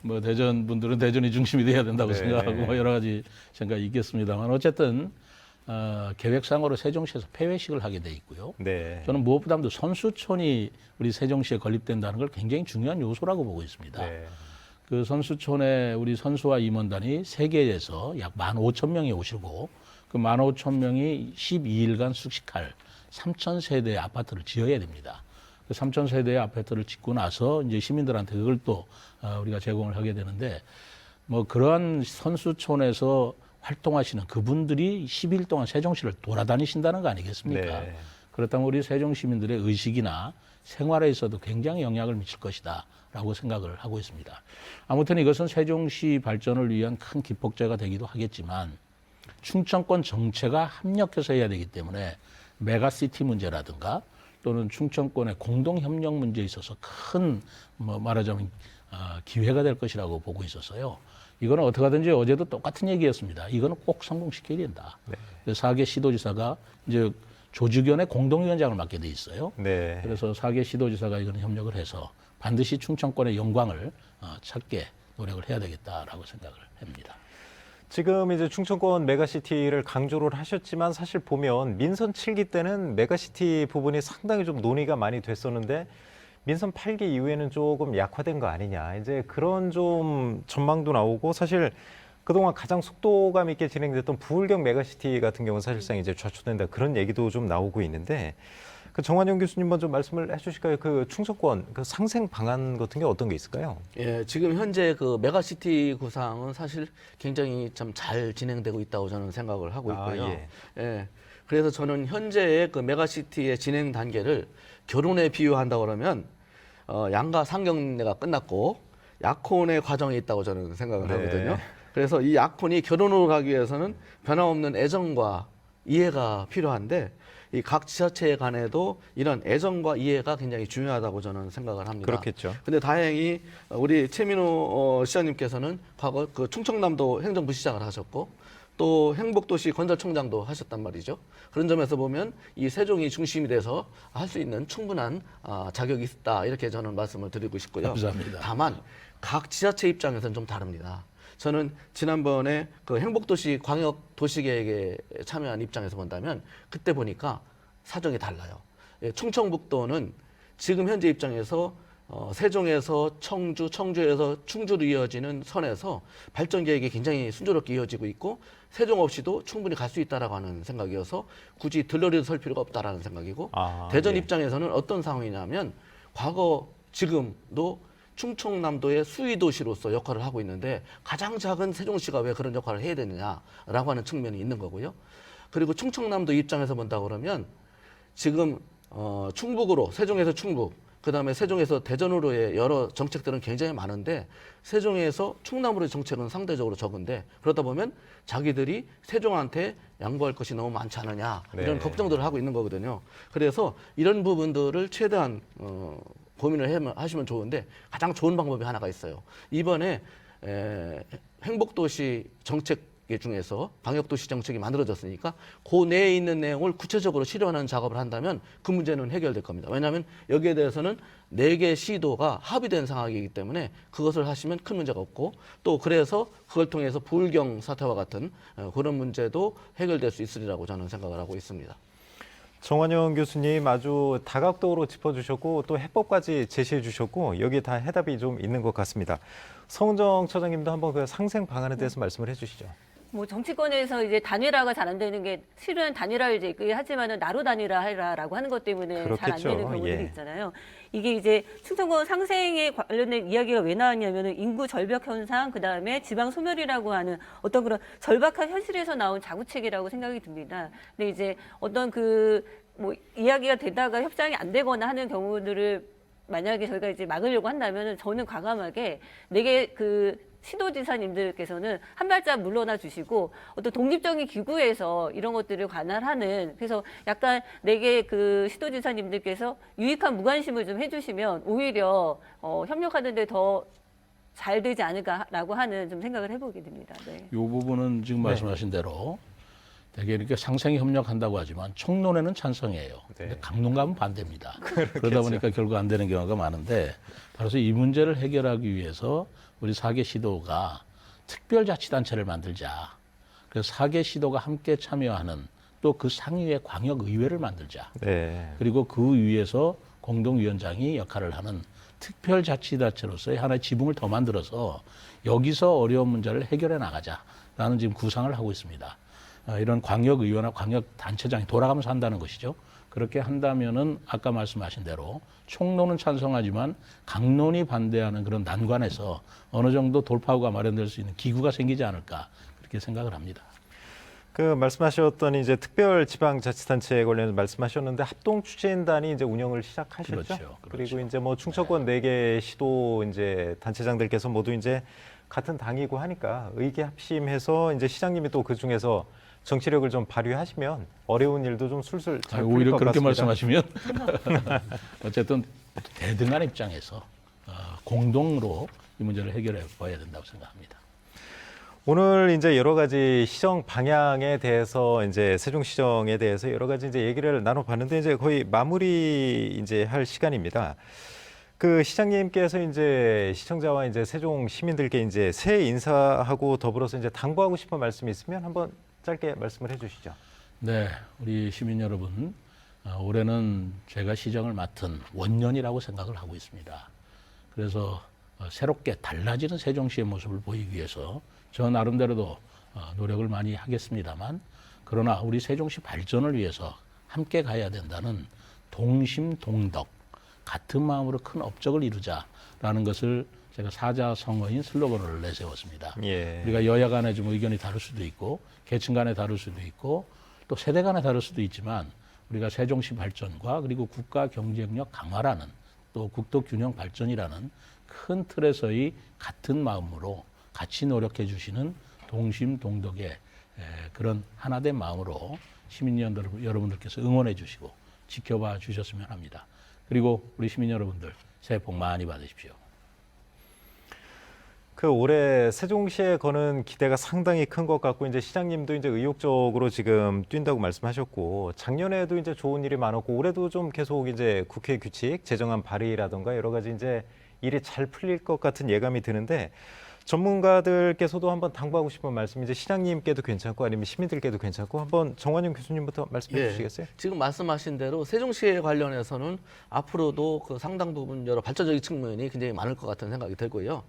뭐 대전 분들은 대전이 중심이 돼야 된다고 네. 생각하고 뭐 여러 가지 생각이 있겠습니다만 어쨌든 계획상으로 세종시에서 폐회식을 하게 돼 있고요. 네. 저는 무엇보다도 선수촌이 우리 세종시에 건립된다는 걸 굉장히 중요한 요소라고 보고 있습니다. 네. 그 선수촌에 우리 선수와 임원단이 세계에서 약 15,000명이 오시고 그 15,000명이 12일간 숙식할 3,000세대의 아파트를 지어야 됩니다. 그 3,000세대의 아파트를 짓고 나서 이제 시민들한테 그걸 또 우리가 제공을 하게 되는데 뭐 그러한 선수촌에서 활동하시는 그분들이 10일 동안 세종시를 돌아다니신다는 거 아니겠습니까? 네. 그렇다면 우리 세종 시민들의 의식이나 생활에 있어도 굉장히 영향을 미칠 것이다라고 생각을 하고 있습니다. 아무튼 이것은 세종시 발전을 위한 큰 기폭제가 되기도 하겠지만 충청권 정체가 합력해서 해야 되기 때문에 메가시티 문제라든가 또는 충청권의 공동협력 문제에 있어서 큰 말하자면 기회가 될 것이라고 보고 있었어요. 이거는 어떻게 하든지 어제도 똑같은 얘기였습니다. 이거는 꼭 성공시켜야 된다. 네. 그래서 4개 시도지사가 이제 조직위원회 공동위원장을 맡게 돼 있어요. 네. 그래서 4개 시도지사가 이거는 협력을 해서 반드시 충청권의 영광을 찾게 노력을 해야 되겠다라고 생각을 합니다. 지금 이제 충청권 메가시티를 강조를 하셨지만 사실 보면 민선 7기 때는 메가시티 부분이 상당히 좀 논의가 많이 됐었는데 민선 8기 이후에는 조금 약화된 거 아니냐. 이제 그런 좀 전망도 나오고 사실 그동안 가장 속도감 있게 진행됐던 부울경 메가시티 같은 경우는 사실상 이제 좌초된다 그런 얘기도 좀 나오고 있는데 정환영 교수님 먼저 말씀을 해주실까요? 충청권 상생 방안 같은 게 어떤 게 있을까요? 예, 지금 현재 메가시티 구상은 사실 굉장히 참 잘 진행되고 있다고 저는 생각을 하고 있고요. 예. 예. 그래서 저는 현재의 메가시티의 진행 단계를 결혼에 비유한다 그러면 양가 상견례가 끝났고 약혼의 과정에 있다고 저는 생각을 네. 하거든요. 그래서 이 약혼이 결혼으로 가기 위해서는 변함없는 애정과 이해가 필요한데 이 각 지자체 간에도 이런 애정과 이해가 굉장히 중요하다고 저는 생각을 합니다. 그렇겠죠. 근데 다행히 우리 최민호 시장님께서는 과거 충청남도 행정부 시장을 하셨고 또 행복도시 건설청장도 하셨단 말이죠. 그런 점에서 보면 이 세종이 중심이 돼서 할 수 있는 충분한 자격이 있다 이렇게 저는 말씀을 드리고 싶고요. 감사합니다. 다만 각 지자체 입장에서는 좀 다릅니다. 저는 지난번에 행복도시 광역도시계획에 참여한 입장에서 본다면 그때 보니까 사정이 달라요. 예, 충청북도는 지금 현재 입장에서 세종에서 청주, 청주에서 충주로 이어지는 선에서 발전 계획이 굉장히 순조롭게 이어지고 있고 세종 없이도 충분히 갈 수 있다라고 하는 생각이어서 굳이 들러리를 설 필요가 없다라는 생각이고 대전 예. 입장에서는 어떤 상황이냐면 과거 지금도 충청남도의 수위 도시로서 역할을 하고 있는데 가장 작은 세종시가 왜 그런 역할을 해야 되느냐라고 하는 측면이 있는 거고요. 그리고 충청남도 입장에서 본다 그러면 지금 충북으로 세종에서 충북 그다음에 세종에서 대전으로의 여러 정책들은 굉장히 많은데 세종에서 충남으로의 정책은 상대적으로 적은데 그러다 보면 자기들이 세종한테 양보할 것이 너무 많지 않느냐 이런 네. 걱정들을 하고 있는 거거든요. 그래서 이런 부분들을 최대한 고민을 하시면 좋은데 가장 좋은 방법이 하나가 있어요. 이번에 행복도시 정책 중에서 방역도시 정책이 만들어졌으니까 그 내에 있는 내용을 구체적으로 실현하는 작업을 한다면 그 문제는 해결될 겁니다. 왜냐하면 여기에 대해서는 4개 시도가 합의된 상황이기 때문에 그것을 하시면 큰 문제가 없고 또 그래서 그걸 통해서 부울경 사태와 같은 그런 문제도 해결될 수 있으리라고 저는 생각을 하고 있습니다. 정환영 교수님 아주 다각도로 짚어주셨고 또 해법까지 제시해 주셨고 여기에 다 해답이 좀 있는 것 같습니다. 성은정 처장님도 한번 그 상생 방안에 대해서 말씀을 해주시죠. 뭐 정치권에서 이제 단일화가 잘 안 되는 게 실은 단일화를 이제 하지만은 나로 단일화해라라고 하는 것 때문에 잘 안 그렇겠죠. 되는 경우들이 예. 있잖아요. 이게 이제 충청권 상생에 관련된 이야기가 왜 나왔냐면은 인구 절벽 현상, 그 다음에 지방 소멸이라고 하는 어떤 그런 절박한 현실에서 나온 자구책이라고 생각이 듭니다. 근데 이제 어떤 뭐 이야기가 되다가 협상이 안 되거나 하는 경우들을 만약에 저희가 이제 막으려고 한다면은 저는 과감하게 내게 시도지사님들께서는 한 발짝 물러나 주시고 어떤 독립적인 기구에서 이런 것들을 관할하는 그래서 약간 내게 시도지사님들께서 유익한 무관심을 좀 해주시면 오히려 협력하는데 더 잘 되지 않을까라고 하는 좀 생각을 해보게 됩니다. 네. 이 부분은 지금 말씀하신 대로 되게 이렇게 상생이 협력한다고 하지만 총론에는 찬성이에요. 근데 강론 가면 반대입니다. 그러다 보니까 결국 안 되는 경우가 많은데 바로 이 문제를 해결하기 위해서 우리 4개 시도가 특별자치단체를 만들자. 그래서 4개 시도가 함께 참여하는 또 그 상위의 광역의회를 만들자. 네. 그리고 그 위에서 공동위원장이 역할을 하는 특별자치단체로서의 하나의 지붕을 더 만들어서 여기서 어려운 문제를 해결해 나가자라는 지금 구상을 하고 있습니다. 이런 광역의회나 광역단체장이 돌아가면서 한다는 것이죠. 그렇게 한다면은 아까 말씀하신 대로 총론은 찬성하지만 강론이 반대하는 그런 난관에서 어느 정도 돌파구가 마련될 수 있는 기구가 생기지 않을까 그렇게 생각을 합니다. 말씀하셨던 이제 특별지방자치단체에 관련해서 말씀하셨는데 합동추진단이 이제 운영을 시작하셨죠. 그렇죠. 그리고 이제 뭐 충청권 4개 시도 이제 단체장들께서 모두 이제 같은 당이고 하니까 의기 합심해서 이제 시장님이 또 그 중에서 정치력을 좀 발휘하시면 어려운 일도 좀 술술 잘 풀릴 오히려 것 그렇게 같습니다. 말씀하시면 어쨌든 대등한 입장에서 공동으로 이 문제를 해결해 봐야 된다고 생각합니다. 오늘 이제 여러 가지 시정 방향에 대해서 이제 세종시정에 대해서 여러 가지 이제 얘기를 나눠봤는데 이제 거의 마무리 이제 할 시간입니다. 시장님께서 이제 시청자와 이제 세종 시민들께 이제 새해 인사하고 더불어서 이제 당부하고 싶은 말씀이 있으면 한번 짧게 말씀을 해주시죠. 네, 우리 시민 여러분, 올해는 제가 시정을 맡은 원년이라고 생각을 하고 있습니다. 그래서 새롭게 달라지는 세종시의 모습을 보이기 위해서 저 나름대로도 노력을 많이 하겠습니다만 그러나 우리 세종시 발전을 위해서 함께 가야 된다는 동심동덕, 같은 마음으로 큰 업적을 이루자라는 것을 제가 사자성어인 슬로건을 내세웠습니다. 예. 우리가 여야 간에 좀 의견이 다를 수도 있고 계층 간에 다를 수도 있고 또 세대 간에 다를 수도 있지만 우리가 세종시 발전과 그리고 국가 경쟁력 강화라는 또 국토 균형 발전이라는 큰 틀에서의 같은 마음으로 같이 노력해 주시는 동심동덕의 그런 하나된 마음으로 시민 여러분들께서 응원해 주시고 지켜봐 주셨으면 합니다. 그리고 우리 시민 여러분들 새해 복 많이 받으십시오. 올해 세종시에 거는 기대가 상당히 큰 것 같고 이제 시장님도 이제 의욕적으로 지금 뛴다고 말씀하셨고 작년에도 이제 좋은 일이 많았고 올해도 좀 계속 이제 국회 규칙 제정안 발의라든가 여러 가지 이제 일이 잘 풀릴 것 같은 예감이 드는데 전문가들께서도 한번 당부하고 싶은 말씀, 이제 시장님께도 괜찮고 아니면 시민들께도 괜찮고 한번 정관용 교수님부터 말씀해 예, 주시겠어요? 지금 말씀하신 대로 세종시에 관련해서는 앞으로도 그 상당 부분 여러 발전적인 측면이 굉장히 많을 것 같은 생각이 들고요.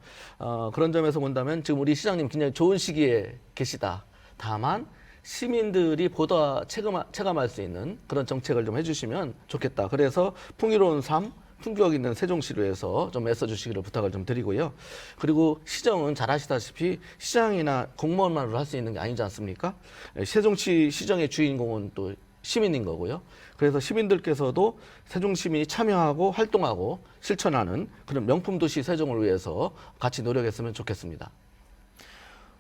그런 점에서 본다면 지금 우리 시장님 굉장히 좋은 시기에 계시다. 다만 시민들이 보다 체감할 수 있는 그런 정책을 좀 해주시면 좋겠다. 그래서 풍요로운 삶, 품격 있는 세종시로 해서 좀 애써주시기를 부탁을 좀 드리고요. 그리고 시정은 잘 아시다시피 시장이나 공무원만으로 할 수 있는 게 아니지 않습니까? 세종시 시정의 주인공은 또 시민인 거고요. 그래서 시민들께서도 세종 시민이 참여하고 활동하고 실천하는 그런 명품 도시 세종을 위해서 같이 노력했으면 좋겠습니다.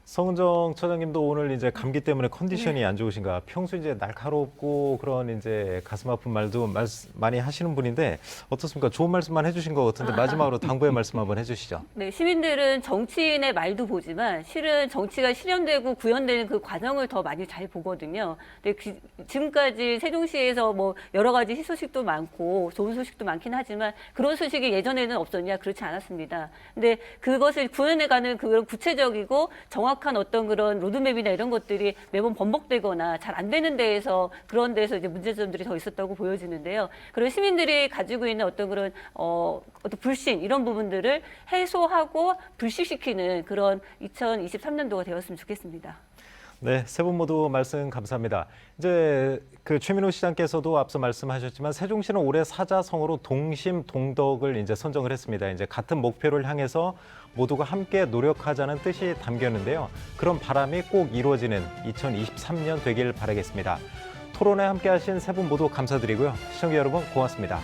성은정 처장님도 오늘 이제 감기 때문에 컨디션이 안 좋으신가? 평소 이제 날카롭고 그런 이제 가슴 아픈 말도 많이 하시는 분인데 어떻습니까? 좋은 말씀만 해주신 것 같은데 마지막으로 당부의 말씀 한번 해주시죠. 네, 시민들은 정치인의 말도 보지만 실은 정치가 실현되고 구현되는 그 과정을 더 많이 잘 보거든요. 근데 지금까지 세종시에서 뭐 여러 가지 희소식도 많고 좋은 소식도 많긴 하지만 그런 소식이 예전에는 없었냐? 그렇지 않았습니다. 근데 그것을 구현해가는 그런 구체적이고 정확한 어떤 그런 로드맵이나 이런 것들이 매번 번복되거나 잘 안 되는 데에서 그런 데서 이제 문제점들이 더 있었다고 보여지는데요. 그런 시민들이 가지고 있는 어떤 그런 어떤 불신 이런 부분들을 해소하고 불식시키는 그런 2023년도가 되었으면 좋겠습니다. 네, 세 분 모두 말씀 감사합니다. 이제 그 최민호 시장께서도 앞서 말씀하셨지만 세종시는 올해 사자성어로 동심 동덕을 이제 선정을 했습니다. 이제 같은 목표를 향해서 모두가 함께 노력하자는 뜻이 담겼는데요. 그런 바람이 꼭 이루어지는 2023년 되길 바라겠습니다. 토론에 함께하신 세 분 모두 감사드리고요. 시청자 여러분 고맙습니다.